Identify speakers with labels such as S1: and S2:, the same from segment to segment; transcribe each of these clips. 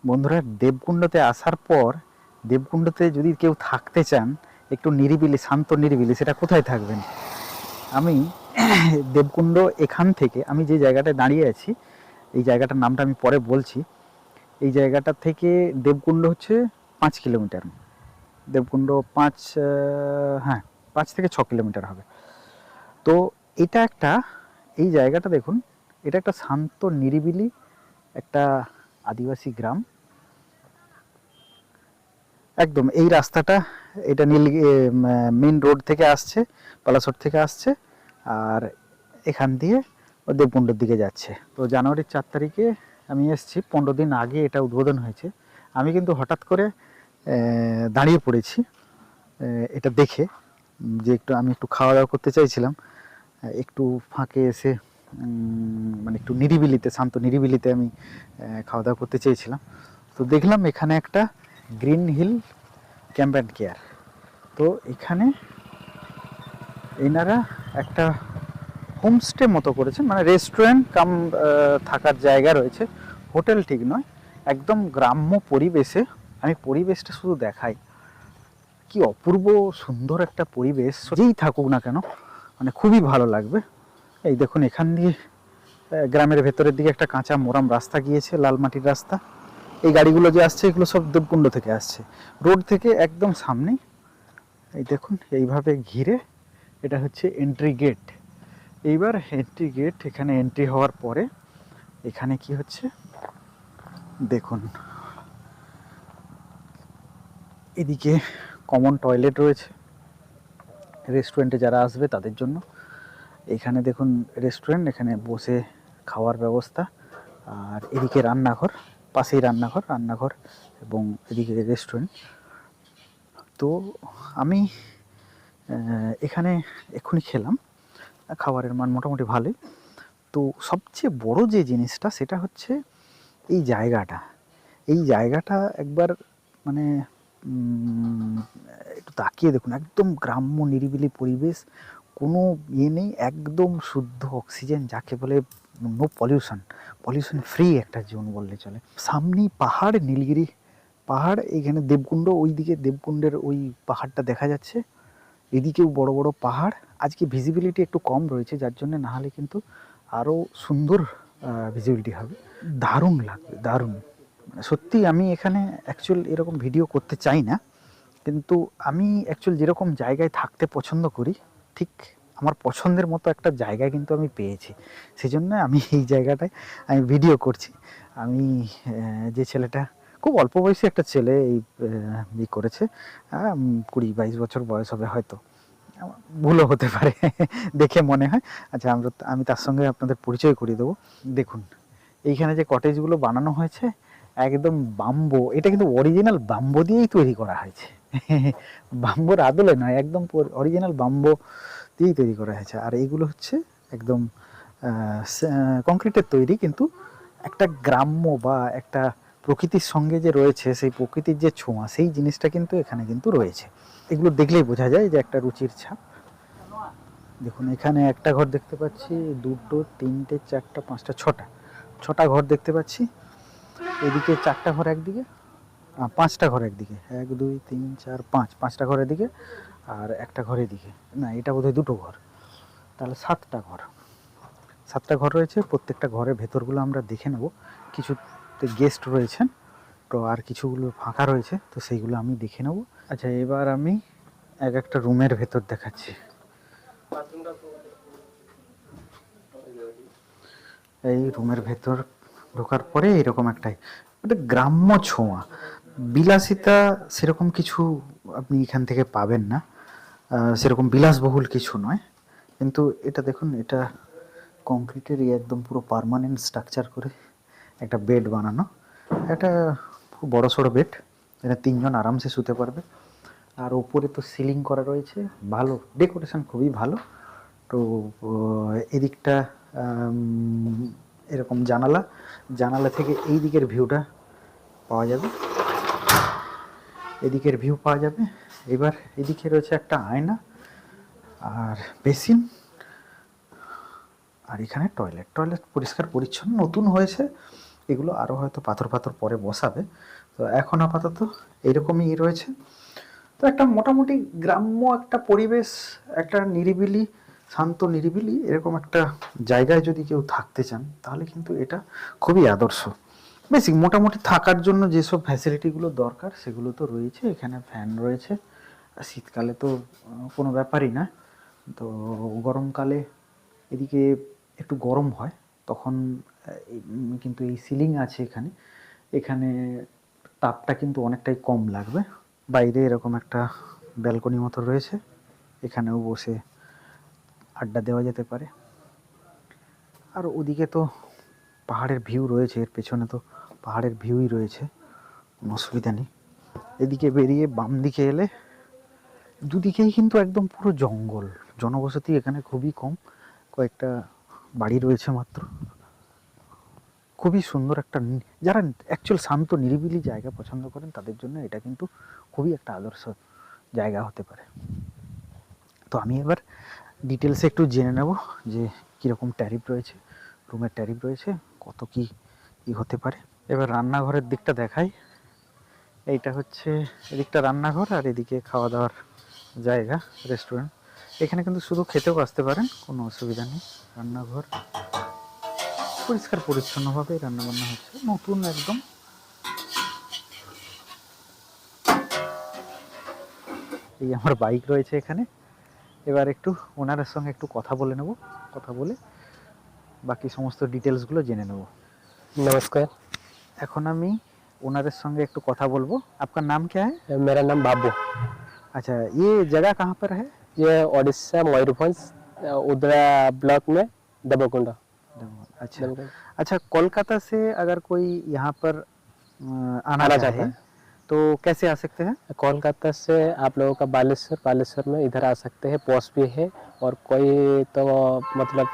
S1: বন্ধুরা, দেবকুণ্ডতে আসার পর দেবকুণ্ডতে যদি কেউ থাকতে চান, একটু নিরিবিলি, শান্ত নিরিবিলি, সেটা কোথায় থাকবেন? আমি দেবকুণ্ড এখান থেকে আমি যে জায়গাটায় দাঁড়িয়ে আছি, এই জায়গাটার নামটা আমি পরে বলছি। এই জায়গাটা থেকে দেবকুণ্ড হচ্ছে 5 কিলোমিটার। দেবকুণ্ড হ্যাঁ, 5 থেকে 6 কিলোমিটার হবে। তো এটা একটা, এই জায়গাটা দেখুন, এটা একটা শান্ত নিরিবিলি একটা আদিবাসী গ্রাম। একদম এই রাস্তাটা, এটা মেন রোড থেকে আসছে, পালাসোর থেকে আসছে, আর এখান দিয়ে দেবকুণ্ডর দিকে যাচ্ছে। তো জানুয়ারির 4 তারিখে আমি এসেছি, 15 দিন আগে এটা উদ্বোধন হয়েছে। আমি কিন্তু হঠাৎ করে দাঁড়িয়ে পড়েছি এটা দেখে, যে আমি একটু খাওয়া দাওয়া করতে চাইছিলাম, একটু ফাঁকে এসে, মানে একটু নিরিবিলিতে, শান্ত নিরিবিলিতে আমি খাওয়া দাওয়া করতে চেয়েছিলাম। তো দেখলাম এখানে একটা green hill camp and care. তো এখানে এনারা একটা হোমস্টে মতো করেছেন, মানে রেস্টুরেন্ট কাম থাকার জায়গা রয়েছে, হোটেল ঠিক নয়, একদম গ্রাম্য পরিবেশে। আমি পরিবেশটা শুধু দেখাই, কি অপূর্ব সুন্দর একটা পরিবেশ, যেই থাকুক না কেন মানে খুবই ভালো লাগবে। এই দেখুন, এখান দিয়ে গ্রামের ভেতরের দিকে একটা কাঁচা মোরাম রাস্তা গিয়েছে, লাল মাটির রাস্তা। এই গাড়িগুলো যে আসছে, এগুলো সব দেবকুণ্ড থেকে আসছে, রোড থেকে একদম সামনেই। এই দেখুন, এইভাবে ঘিরে, এটা হচ্ছে এন্ট্রি গেট। এইবার এন্ট্রি গেট, এখানে এন্ট্রি হওয়ার পরে এখানে কি হচ্ছে দেখুন, এদিকে কমন টয়লেট রয়েছে রেস্টুরেন্টে যারা আসবে তাদের জন্য। এখানে দেখুন রেস্টুরেন্ট, এখানে বসে খাওয়ার ব্যবস্থা। আর এদিকে রান্নাঘর, পাশেই রান্নাঘর এবং এদিকে রেস্টুরেন্ট। তো আমি এখানে এক্ষুনি খেলাম, খাবারের মান মোটামুটি ভালোই। তো সবচেয়ে বড় যে জিনিসটা, সেটা হচ্ছে এই জায়গাটা। এই জায়গাটা একবার মানে একটু তাকিয়ে দেখুন, একদম গ্রাম্য নিরিবিলি পরিবেশ, কোনো ইয়ে নেই, একদম শুদ্ধ অক্সিজেন যাকে বলে, নো পলিউশন, পলিউশন ফ্রি একটা জোন বললে চলে। সামনেই পাহাড়, নীলগিরি পাহাড়, এইখানে দেবকুণ্ড, ওই দিকে দেবকুণ্ডের ওই পাহাড়টা দেখা যাচ্ছে, এদিকেও বড় বড় পাহাড়। আজকে ভিজিবিলিটি একটু কম রয়েছে, যার জন্য না হলে কিন্তু আরও সুন্দর ভিজিবিলিটি হবে। দারুণ লাগবে, দারুণ, মানে সত্যি। আমি এখানে অ্যাকচুয়াল এরকম ভিডিও করতে চাই না, কিন্তু আমি অ্যাকচুয়াল যেরকম জায়গায় থাকতে পছন্দ করি, ঠিক আমার পছন্দের মতো একটা জায়গায় কিন্তু আমি পেয়েছি। সেই জন্য আমি এই জায়গাটায় আমি ভিডিও করছি। আমি যে ছেলেটা, খুব অল্প বয়সী একটা ছেলে, এই করেছে, 20-22 বছর বয়স হবে হয়তো, ভুলও হতে পারে দেখে মনে হয়। আচ্ছা, আমি তার সঙ্গে আপনাদের পরিচয় করিয়ে দেবো। দেখুন, এইখানে যে কটেজগুলো বানানো হয়েছে, একদম বাম্বো, এটা কিন্তু অরিজিনাল বাম্বো দিয়েই তৈরি করা হয়েছে বাম্বোর আদলে নয়, একদম অরিজিনাল বাম্বো দিয়েই তৈরি করা হয়েছে। আর এইগুলো হচ্ছে একদম কংক্রিটের তৈরি, কিন্তু একটা গ্রাম্য বা একটা প্রকৃতির সঙ্গে যে রয়েছে, সেই প্রকৃতির যে ছোঁয়া, সেই জিনিসটা কিন্তু এখানে কিন্তু রয়েছে। এগুলো দেখলেই বোঝা যায় যে একটা রুচির ছাপ। দেখুন, এখানে একটা ঘর দেখতে পাচ্ছি, দুটো, তিনটে, চারটা, পাঁচটা, ছটা ঘর দেখতে পাচ্ছি। এদিকে 4টা ঘর একদিকে, 5টা ঘর একদিকে, 1 2 3 4 5, 5টা ঘর এদিকে, আর একটা ঘর এদিকে। না, এটা বোধহয় দুটো ঘর, তাহলে 7টা ঘর। 7টা ঘর রয়েছে। প্রত্যেকটা ঘরের ভেতরগুলো আমরা দেখে নেব। কিছুতে গেস্ট রয়েছেন, তো আর কিছুগুলো ফাঁকা রয়েছে, তো সেইগুলো আমি দেখে নেব। আচ্ছা, এবার আমি এক একটা রুমের ভেতর দেখাচ্ছি। এই রুমের ভেতর ঢোকার পরে এরকম একটা গ্রাম্য ছোঁয়া, বিলাসিতা সেরকম কিছু আপনি এখান থেকে পাবেন না, সেরকম বিলাসবহুল কিছু নয়। কিন্তু এটা দেখুন, এটা কংক্রিটের একদম পুরো পার্মানেন্ট স্ট্রাকচার করে একটা বেড বানানো। এটা খুব বড় সড়ো বেড, এটা 3 জন আরামসে শুতে পারবে। আর ওপরে তো সিলিং করা রয়েছে, ভালো ডেকোরেশন, খুবই ভালো। তো এদিকটা এরকম জানালা থেকে এই দিকের ভিউটা পাওয়া যাবে, এদিকের ভিউ পাওয়া যাবে। এবার এদিকে রয়েছে একটা আয়না আর বেসিন, আর এখানে টয়লেট পরিষ্কার পরিচ্ছন্ন, নতুন হয়েছে, এগুলো আরও হয়তো পাথর পাথর পরে বসাবে। তো এখন আপাতত এইরকমই রয়েছে। তো একটা মোটামুটি গ্রাম্য একটা পরিবেশ, একটা নিরিবিলি, শান্ত নিরিবিলি এরকম একটা জায়গায় যদি কেউ থাকতে চান তাহলে কিন্তু এটা খুবই আদর্শ। বেসিক মোটামুটি থাকার জন্য যেসব ফ্যাসিলিটিগুলো দরকার সেগুলো তো রয়েছে। এখানে ফ্যান রয়েছে, আর শীতকালে তো কোনো ব্যাপারই না। তো গরমকালে এদিকে একটু গরম হয় তখন কিন্তু এই সিলিং আছে এখানে, এখানে তাপটা কিন্তু অনেকটাই কম লাগবে। বাইরে এরকম একটা ব্যালকনি মতো রয়েছে, এখানেও বসে আড্ডা দেওয়া যেতে পারে। আর ওদিকে তো পাহাড়ের ভিউ রয়েছে, এর পেছনে তো পাহাড়ের ভিউই রয়েছে, কোনো অসুবিধা নেই। এদিকে বেরিয়ে বাম দিকে এলে দুদিকেই কিন্তু একদম পুরো জঙ্গল, জনবসতি এখানে খুবই কম, কয়েকটা বাড়ি রয়েছে মাত্র। খুবই সুন্দর একটা, যারা অ্যাকচুয়াল শান্ত নিরিবিলি জায়গা পছন্দ করেন তাদের জন্য এটা কিন্তু খুবই একটা আদর্শ জায়গা হতে পারে। তো আমি এবার ডিটেলসে একটু জেনে নেব যে কীরকম ট্যারিফ রয়েছে, রুমের ট্যারিফ রয়েছে, কত কি হতে পারে। এবার রান্নাঘরের দিকটা দেখাই। এইটা হচ্ছে এদিকটা রান্নাঘর, আর এদিকে খাওয়া দাওয়ার জায়গা, রেস্টুরেন্ট। এখানে কিন্তু শুধু খেতেও আসতে পারেন, কোনো অসুবিধা নেই। রান্নাঘর পরিষ্কার পরিচ্ছন্নভাবে রান্নাবান্না হচ্ছে, নতুন একদম। এই আমার বাইক রয়েছে এখানে। এবার একটু ওনারের সঙ্গে একটু কথা বলে নেব, কথা বলে বাকি সমস্ত ডিটেলসগুলো জেনে নেব।
S2: नमस्कार।
S1: এখন আমি ওনারের সঙ্গে একটু কথা বলবো। আপনার নাम क्या है?
S2: मेरा नाम बाबू।
S1: अच्छा, ये जगह कहाँ पर है?
S2: ये उड़ीसा मयूरभंज उदरा ब्लॉक में देवकुंडा।
S1: अच्छा अच्छा, कोलकाता से अगर कोई यहाँ पर आना चाहे तो कैसे आ सकते हैं?
S2: कोलकाता से आप लोगों का बालेश्वर, बालेश्वर में इधर आ सकते हैं, पॉस भी है। और कोई तो मतलब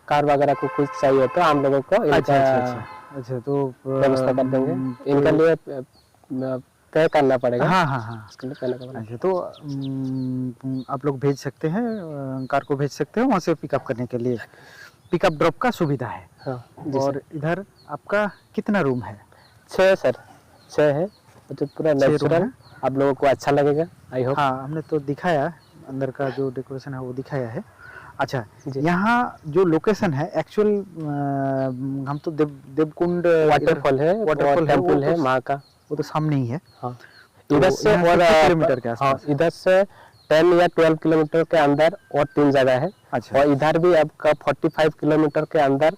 S2: कार वगैरह को कुछ चाहिए तो हम लोगों को
S1: अच्छा अच्छा अच्छा अच्छा, तो
S2: व्यवस्था कर देंगे। इनके लिए पे करना पड़ेगा।
S1: हाँ हाँ हाँ,
S2: इसके लिए करना पड़ेगा।
S1: अच्छा, तो आप लोग भेज सकते हैं, कार को भेज सकते हैं वहाँ से पिकअप करने के लिए, पिकअप ड्रॉप का सुविधा है।
S2: हाँ,
S1: और इधर आपका कितना रूम है?
S2: 6 सर, 6 है। तो पूरा
S1: 6 रूम
S2: नेचुरल,
S1: है।
S2: आप लोगों को अच्छा लगेगा, आई होप।
S1: हाँ, हमने तो दिखाया, अंदर का जो डेकोरेशन है वो दिखाया है। अच्छा,
S2: जी।
S1: यहाँ जो लोकेशन है एक्चुअल, हम तो देवकुंड
S2: वाटरफॉल है,
S1: वाटरफॉल है,
S2: टेम्पल
S1: वो
S2: है
S1: तो
S2: माँ का।
S1: वो तो सामने ही है।
S2: हाँ,
S1: तो
S2: इधर से
S1: यहाँ
S2: और
S1: कितने किलोमीटर के
S2: हाँ,
S1: आसपास?
S2: इधर से 10 या 12 किलोमीटर के अंदर और 3 जगह है।
S1: अच्छा,
S2: और इधर भी आपका 45 किलोमीटर के अंदर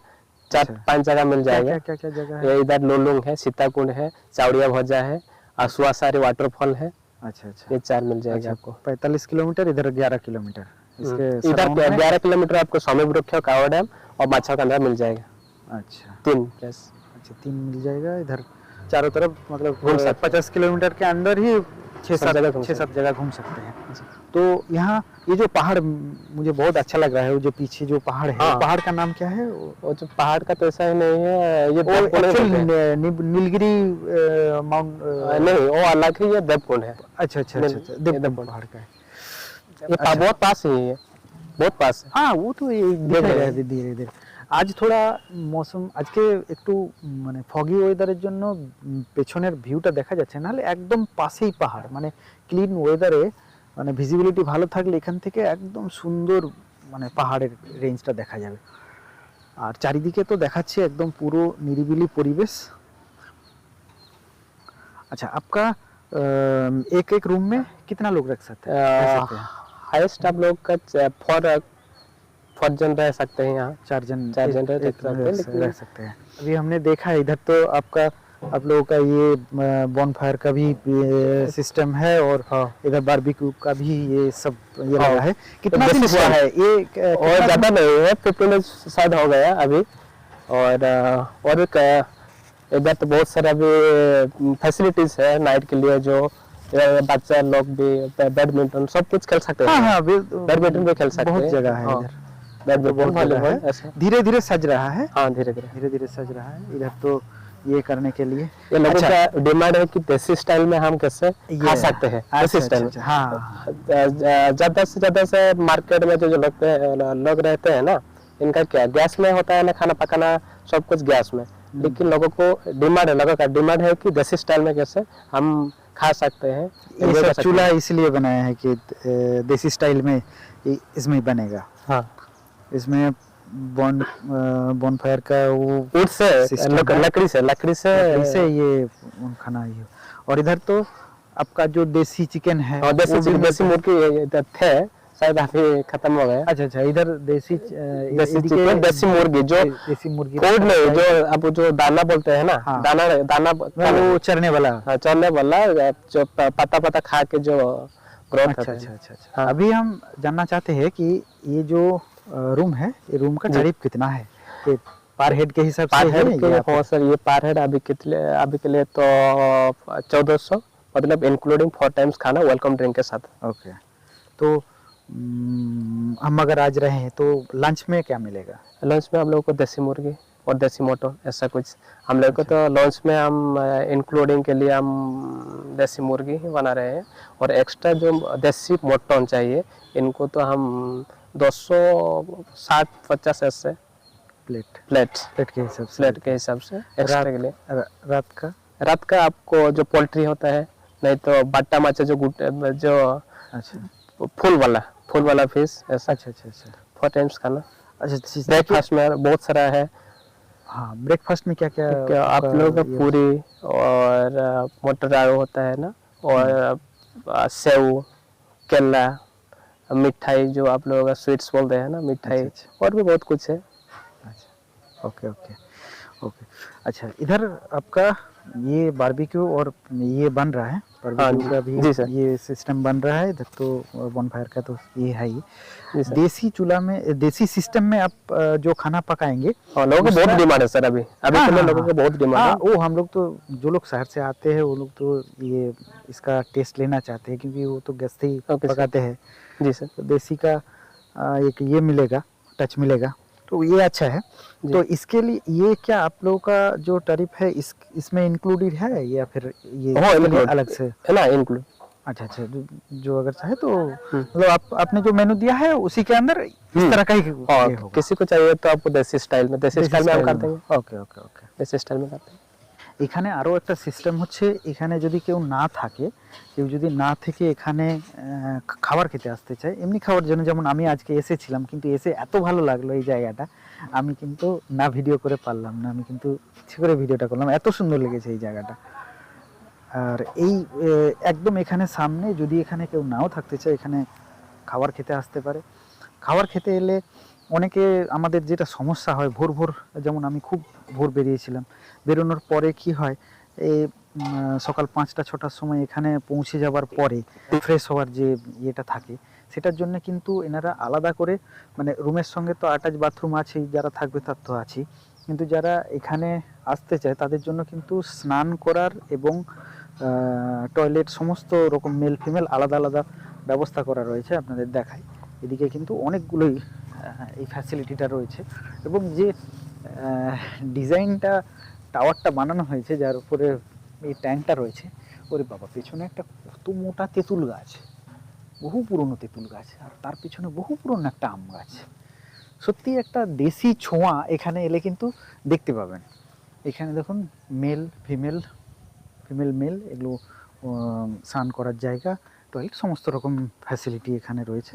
S2: 4-5 जगह मिल
S1: क्या
S2: जाएगा।
S1: क्या क्या क्या जगह है?
S2: ये इधर लोलुंग है, सीताकुंड है, चावड़िया भोजा है, सुवासारी वाटरफॉल है।
S1: अच्छा अच्छा
S2: ये 4 मिल जाएगा
S1: अच्छा,
S2: आपको।
S1: 45 किलोमीटर, इधर 11 किलोमीटर, इसके
S2: इधर
S1: surround में?
S2: 11 किलोमीटर आपको स्वामी वृक्ष, कावड़ डैम और माछा का अंदर मिल जाएगा।
S1: अच्छा
S2: 3 प्लस।
S1: अच्छा, 3 मिल जाएगा इधर चारों तरफ, मतलब
S2: घूम सकते हैं।
S1: 50 किलोमीटर के अंदर ही 6-7
S2: जगह घूम
S1: 6-7 जगह घूम सकते हैं। तो यहाँ ये जो पहाड़ मुझे बहुत अच्छा लग रहा है, वो जो पीछे जो पहाड़ है,
S2: हाँ।
S1: वो पहाड़ का नाम क्या है?
S2: वो जो पहाड़ का तो ऐसा ही नहीं है, ये
S1: वो
S2: देवकुंड
S1: एक्चुअल
S2: है।
S1: नीलगिरी माउंट,
S2: नहीं, वो अलग ही, ये देवकुंड है।
S1: अच्छा अच्छा
S2: नहीं,
S1: अच्छा अच्छा,
S2: ये
S1: देवकुंड
S2: देवकुंड।
S1: पहाड़ का है।
S2: ये
S1: अच्छा।
S2: बहुत पास ही है, बहुत पास है।
S1: हाँ, वो तो ये
S2: দেখ
S1: দেখা
S2: যায়।
S1: যায় ধীরে ধীরে। আজ থোড়া মৌসুম আজকে একটু মানে ফগি ওয়েদারের জন্য পেছনের ভিউটা দেখা যাচ্ছে, নাহলে একদম পাশেই পাহাড়, মানে ক্লিন ওয়েদারে মানে ভিজিবিলিটি ভালো থাকলে এখান থেকে একদম সুন্দর মানে পাহাড়ের রেঞ্জটা দেখা যাবে। আর চারিদিকে তো দেখাচ্ছে একদম পুরো নিরিবিলি পরিবেশ। अच्छा, आपका एक एक रूम में कितना लोग रह सकते हैं?
S2: हाईएस्ट आप लोग का 4 जन रह सकते हैं यहाँ।
S1: 4 जन
S2: 4 जन रह
S1: एक
S2: सकते हैं, लेकिन
S1: रह सकते हैं। अभी हमने देखा है इधर तो आपका आप लोगों का ये बॉनफायर का भी सिस्टम है, और
S2: हाँ।
S1: इधर बारबेक्यू का भी ये सब ये
S2: हाँ।
S1: लगा है। कितना
S2: तो
S1: दिन
S2: this
S1: हुआ
S2: one-
S1: है ये
S2: और ज़्यादा नहीं है, 15 मिनट शायद हो गया अभी। और इधर तो बहुत सारा भी फैसिलिटीज है नाइट के लिए, जो बच्चा लोग भी बैडमिंटन सब कुछ खेल सकते
S1: हाँ
S2: हैं।
S1: हाँ,
S2: बैडमिंटन भी खेल सकते हैं।
S1: बहुत जगह है
S2: हाँ,
S1: इधर,
S2: बैडमिंटन,
S1: बहुत जगह
S2: वॉलीबॉल
S1: है।
S2: ऐसा।
S1: धीरे धीरे सज रहा है,
S2: हाँ, धीरे धीरे।
S1: धीरे धीरे सज रहा है इधर तो ये करने के लिए।
S2: ये लोगों
S1: अच्छा,
S2: का डिमांड है कि देसी स्टाइल में हम कैसे खा सकते हैं,
S1: अच्छा,
S2: देसी
S1: अच्छा,
S2: स्टाइल।
S1: अच्छा, हाँ
S2: ज्यादा से मार्केट में जो लोग रहते हैं ना, इनका क्या गैस में होता है ना, खाना पकाना सब कुछ गैस में। लेकिन लोगों को डिमांड है, लोगों का डिमांड है कि देसी स्टाइल में कैसे हम खा सकते हैं,
S1: ये
S2: enjoy कर
S1: सब
S2: सकते
S1: चूल्हा
S2: हैं।
S1: इसलिए बनाया है कि देसी स्टाइल में इसमें बनेगा,
S2: हाँ,
S1: इसमें बॉन फायर का वो
S2: वुड से,
S1: सिस्टम है,
S2: लकड़ी से
S1: लकड़ी से ये खाना ये। और इधर तो आपका जो देसी चिकन है
S2: और देसी
S1: वो भी
S2: देसी
S1: मिलता है।
S2: मुर्गी इधर थे, शायद अभी खत्म हो गया।
S1: अच्छा अच्छा, इधर देसी
S2: देसी चिकन, देसी मुर्गी जो
S1: देसी मुर्गी
S2: फूड नहीं, जो अब जो दाना बोलते हैं ना,
S1: हाँ।
S2: दाना दाना
S1: वो चरने वाला।
S2: हाँ, चलने वाला जो पत्ता पत्ता खा के जो ग्रोथ
S1: अच्छा
S2: होता है।
S1: अच्छा अच्छा अच्छा।
S2: हाँ।
S1: अभी हम जानना चाहते हैं कि ये जो रूम है, ये रूम का
S2: जी।
S1: टैरिफ कितना है, कि पर हेड के हिसाब
S2: पर
S1: से
S2: हेड
S1: है
S2: के,
S1: या
S2: हाँ
S1: फिर-
S2: सर, ये पर हेड अभी के लिए तो 1400, मतलब इंक्लूडिंग 4 टाइम्स खाना वेलकम ड्रिंक के साथ।
S1: ओके। तो हम अगर आज रहे हैं तो लंच में क्या मिलेगा?
S2: लंच में हम लोगों को देसी मुर्गी और देसी मोटो ऐसा कुछ हम लोग को, तो लंच में हम इंक्लूडिंग के लिए हम देसी मुर्गी ही बना रहे हैं, और एक्स्ट्रा जो देसी मोटन चाहिए इनको तो हम 260-50 ऐसे
S1: प्लेट
S2: प्लेट
S1: प्लेट के हिसाब से।
S2: प्लेट के हिसाब से एक्स्ट्रा के लिए।
S1: रात का?
S2: रात का आपको जो पोल्ट्री होता है, नहीं तो बाटा माचा जो जो
S1: अच्छा
S2: फूल वाला फिश ऐसा,
S1: अच्छा अच्छा अच्छा
S2: 4 टाइम्स खाना।
S1: अच्छा।
S2: ब्रेकफास्ट में बहुत सारा है।
S1: हाँ, ब्रेकफास्ट में क्या क्या
S2: क्या आप लोगों का
S1: ये-
S2: पूरी और मटर आलू होता है ना, और सेव, केला, मिठाई जो आप लोगों का स्वीट्स बोलते हैं ना, मिठाई,
S1: अच्छा,
S2: और भी बहुत कुछ है।
S1: अच्छा ओके ओके ओके। अच्छा, इधर आपका ये बारबेक्यू और ये बन रहा है, बारबेक्यू
S2: जी,
S1: का
S2: जी
S1: भी
S2: सर।
S1: ये सिस्टम बन रहा है इधर, तो बॉनफायर का तो ये है ही।
S2: जी सर।
S1: देसी चूल्हा में, देसी सिस्टम में आप जो खाना पकाएंगे,
S2: हाँ, लोगों को बहुत
S1: उसमें-
S2: डिमांड है सर, अभी
S1: हाँ,
S2: के लिए
S1: हाँ,
S2: लोगों को बहुत डिमांड
S1: हाँ,
S2: है।
S1: वो हम लोग तो, जो लोग शहर से आते हैं वो लोग तो ये इसका टेस्ट लेना चाहते हैं, क्योंकि वो तो गैस से ही
S2: ओके सर।
S1: पकाते हैं।
S2: जी सर।
S1: तो देसी का एक ये मिलेगा, टच मिलेगा, तो ये अच्छा है।
S2: जी।
S1: तो इसके लिए ये क्या आप लोगों का जो टैरिफ है इसमें इंक्लूडेड है, या फिर ये
S2: हाँ,
S1: इसके लिए
S2: include
S1: अलग से?
S2: है ना, इंक्लूड।
S1: अच्छा अच्छा, जो अगर चाहे तो मतलब आपने जो मेनू दिया है उसी के अंदर इस तरह का ही ये
S2: और
S1: होगा।
S2: किसी को चाहिए तो आपको देसी स्टाइल में, देसी स्टाइल में हम कर देंगे।
S1: ওকে ওকে ওকে।
S2: देसी स्टाइल में करते हैं।
S1: এখানে আরও একটা সিস্টেম হচ্ছে, এখানে যদি কেউ না থাকে, কেউ যদি না থেকে এখানে খাবার খেতে আসতে চায়, এমনি খাওয়ার জন্য, যেমন আমি আজকে এসেছিলাম, কিন্তু এসে এত ভালো লাগলো এই জায়গাটা, আমি কিন্তু না ভিডিও করে পারলাম না, আমি কিন্তু ইচ্ছে করে ভিডিওটা করলাম, এত সুন্দর লেগেছে এই জায়গাটা। আর এই একদম এখানে সামনে, যদি এখানে কেউ নাও থাকতে চায়, এখানে খাবার খেতে আসতে পারে। খাবার খেতে এলে অনেকে, আমাদের যেটা সমস্যা হয়, ভোর ভোর, যেমন আমি খুব ভোর বেরিয়েছিলাম, বেরোনোর পরে কি হয়, এই সকাল 5টা-6টার সময় এখানে পৌঁছে যাবার পরে ফ্রেশ হওয়ার যে ইয়েটা থাকে, সেটার জন্য কিন্তু এনারা আলাদা করে, মানে রুমের সঙ্গে তো অ্যাটাচ বাথরুম আছেই, যারা থাকবে তার তো আছেই, কিন্তু যারা এখানে আসতে চায় তাদের জন্য কিন্তু স্নান করার এবং টয়লেট, সমস্ত রকম মেল ফিমেল আলাদা আলাদা ব্যবস্থা করা রয়েছে। আপনাদের দেখাই, এদিকে কিন্তু অনেকগুলোই এই ফ্যাসিলিটিটা রয়েছে, এবং যে ডিজাইনটা, টাওয়ারটা বানানো হয়েছে, যার উপরে এই ট্যাঙ্কটা রয়েছে, ওরে বাবা, পেছনে একটা কত মোটা তেঁতুল গাছ, বহু পুরনো তেঁতুল গাছ, আর তার পিছনে বহু পুরনো একটা আম গাছ। সত্যি একটা দেশি ছোঁয়া এখানে এলে কিন্তু দেখতে পাবেন। এখানে দেখুন, মেল ফিমেল, মেল, এগুলো স্নান করার জায়গা, টয়লেট, সমস্ত রকম ফ্যাসিলিটি এখানে রয়েছে।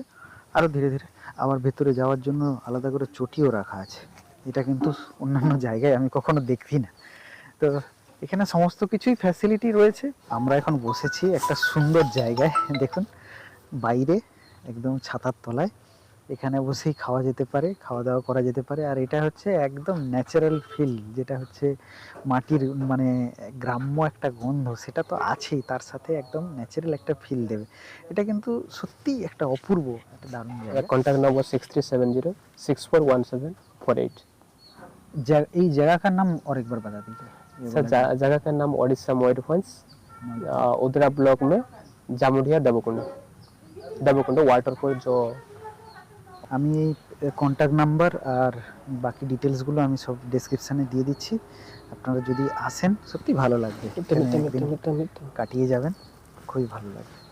S1: আরও ধীরে ধীরে আবার ভেতরে যাওয়ার জন্য আলাদা করে চটিও রাখা আছে, এটা কিন্তু অন্যান্য জায়গায় আমি কখনো দেখি না। তো এখানে সমস্ত কিছুই ফ্যাসিলিটি রয়েছে। আমরা এখন বসেছি একটা সুন্দর জায়গায়, দেখুন বাইরে একদম ছাতার তলায়, এখানে বসেই খাওয়া যেতে পারে, খাওয়া দাওয়া করা যেতে পারে। আর এটা হচ্ছে একদম ন্যাচারাল ফিল, যেটা হচ্ছে মাটির, মানে গ্রাম্য একটা গন্ধ, সেটা তো আছেই, তার সাথে একদম ন্যাচারাল একটা ফিল দেবে। এটা কিন্তু সত্যিই একটা অপূর্ব, একটা দারুণ জায়গা।
S2: Contact number 6370641748।
S1: এই জায়গাটার নাম और एक बार बता दीजिए।
S2: सर जगह का नाम ओडिशा मयूरभंज, उदरा ब्लॉक में जामुडिया देवकुंड, वाटरपुर जो।
S1: আমি এই কন্ট্যাক্ট নাম্বার আর বাকি ডিটেলসগুলো আমি সব ডেসক্রিপশানে দিয়ে দিচ্ছি। আপনারা যদি আসেন, সত্যি ভালো লাগবে, এখানে একদিন কাটিয়ে যাবেন, খুবই ভালো লাগবে।